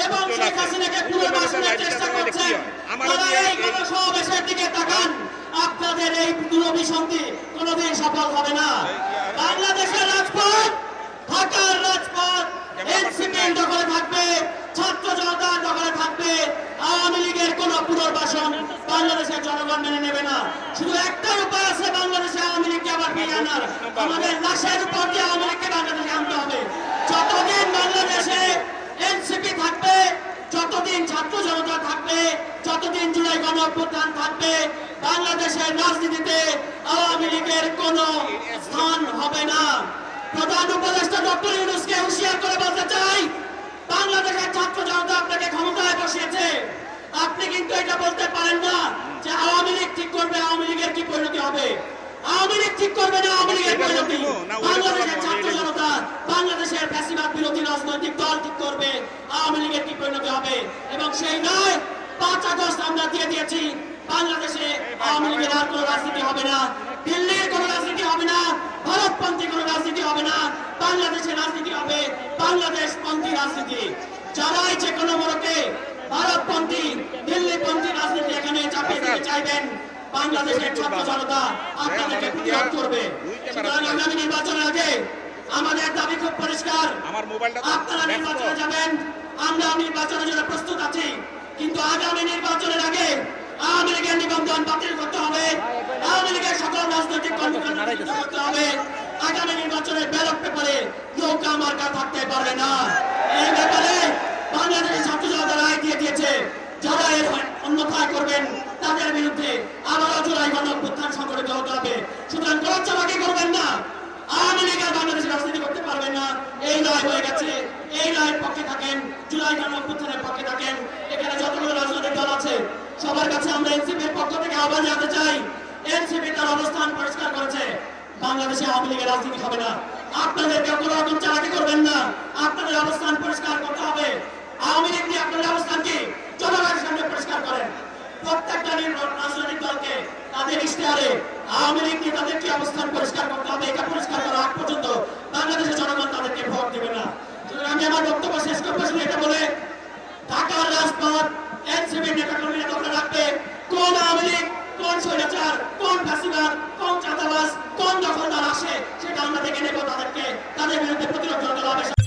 এবং শেখ হাসিনাকে পুনর্বাসনের চেষ্টা করছেন, তারা এই গণসমাবেশের দিকে তাকান। আপনাদের এই দুরভিসন্ধি কোনোদিন সফল হবে না। বাংলাদেশের রাজপথ, ঢাকার রাজপথ এনসিপির দখলে থাকবে, ছাত্র জনতার দখলে থাকবে। আওয়ামী লীগের কোন পুনর্বাসন বাংলাদেশের জনগণ মেনে নেবে না। শুধু একটাই উপায় আছে বাংলাদেশে আওয়ামী লীগকে আবার ফিরিয়ে আনার, আমাদের লাশের উপর দিয়ে আওয়ামী লীগকে বাংলাদেশে আনতে হবে। যতদিন বাংলাদেশে এনসিপি থাকবে, যতদিন ছাত্র জনতা থাকবে, যতদিন জুলাই গণ অভ্যুত্থান থাকবে, বাংলাদেশের রাজনীতিতে আওয়ামী লীগের কোন স্থান হবে না। প্রধান উপদেষ্টা ডক্টর ইউনূসকে হুঁশিয়ার করে বলতে চাই, বাংলাদেশের ছাত্র জনতা আপনাকে ক্ষমতায় বসিয়েছে। আপনি কিন্তু এটা বলতে পারেন না যে আওয়ামী লীগ ঠিক করবে আওয়ামী লীগের কি পরিণতি হবে। আওয়ামী লীগ ঠিক করবে না আওয়ামী লীগের পরিণতি, বাংলাদেশের ছাত্র জনতা, বাংলাদেশের ফ্যাসিবাদ বিরোধী রাজনৈতিক দল ঠিক করবে আওয়ামী লীগের কি পরিণতি হবে। এবং সেই নয় 5 আগস্ট আমরা দিয়ে দিয়েছি, বাংলাদেশে আওয়ামী লীগের আর কোনো রাজনীতি হবে না, দিল্লির কোনো রাজনীতি হবে না, ভারতপন্থী কোনো রাজনীতি হবে না, বাংলাদেশের রাজনীতি হবে বাংলাদেশপন্থী রাজনীতি। যারাই যে কোনো মোড়কে ভারতপন্থী, দিল্লিপন্থী রাজনীতি এখানে চাপিয়ে দিতে চাইবেন, বাংলাদেশের ছাত্র জনতা আপনাদেরকে প্রতিরোধ করবে। সুতরাং আগামী নির্বাচনের আগে আমাদের দাবি খুব পরিষ্কার, আপনারা নির্বাচনে যাবেন, আমরা নির্বাচনের জন্য প্রস্তুত আছি, কিন্তু আগামী নির্বাচনের আগে আওয়ামী লীগের নিবন্ধন বাতিল করতে হবে, আওয়ামী লীগের সকল রাজনৈতিক কর্মকাণ্ড করতে হবে। আগামী নির্বাচনের ব্যালট পেপারে নৌকা মার্কা থাকতে পারবে না। এই ব্যাপারে বাংলাদেশের ছাত্র জনতা রায় দিয়ে দিয়েছে, যারা এর অন্যথায় করবেন তাদের বিরুদ্ধে আবারও জুলাই গণ অভ্যুত্থান সংগঠিত হতে হবে। সুতরাং গড়াচ্ছাবাকি করবেন না, আওয়ামী লীগ আর বাংলাদেশের রাজনীতি করতে পারবেন না। এই রায় হয়ে গেছে, এই রায়ের পক্ষে থাকেন, জুলাই গণ অভ্যুত্থানের পক্ষে থাকেন। এখানে যতগুলো রাজনৈতিক দল আছে সবার কাছে আমরা এনসিপির পক্ষ থেকে আহ্বান জানাতে চাই, এনসিপি তার অবস্থান পরিষ্কার করেছে, বাংলাদেশে আওয়ামী লীগের রাজনীতি হবে না। আপনাদের কেউ কোনো রকম চালাকি করবেন না, আপনাদের অবস্থান পরিষ্কার করতে হবে। আওয়ামী লীগ নিয়ে আপনাদের অবস্থান কি জনগণের সামনে পরিষ্কার করেন। প্রত্যেকটা রাজনৈতিক দলকে তাদের ইশতেহারে আওয়ামী লীগ নিয়ে তাদের কি অবস্থান পরিষ্কার করতে হবে, এটা পরিষ্কার করার আগ পর্যন্ত বাংলাদেশের জনগণ তাদেরকে ভোট দেবে না। আমি আমার বক্তব্য শেষ করবো শুধু এটা বলে, ঢাকার রাজপথ এনসিপির নেতাকর্মীরা দখলে রাখবে। কোন আওয়ামী লীগ, কোন স্বৈরাচার, কোন ফ্যাসিবাদ, কোন চাঁদাবাজ, কোন দখলদার আসে সেটা আমরা দেখে নেব, তাদের বিরুদ্ধে প্রতিরোধ করতে হবে।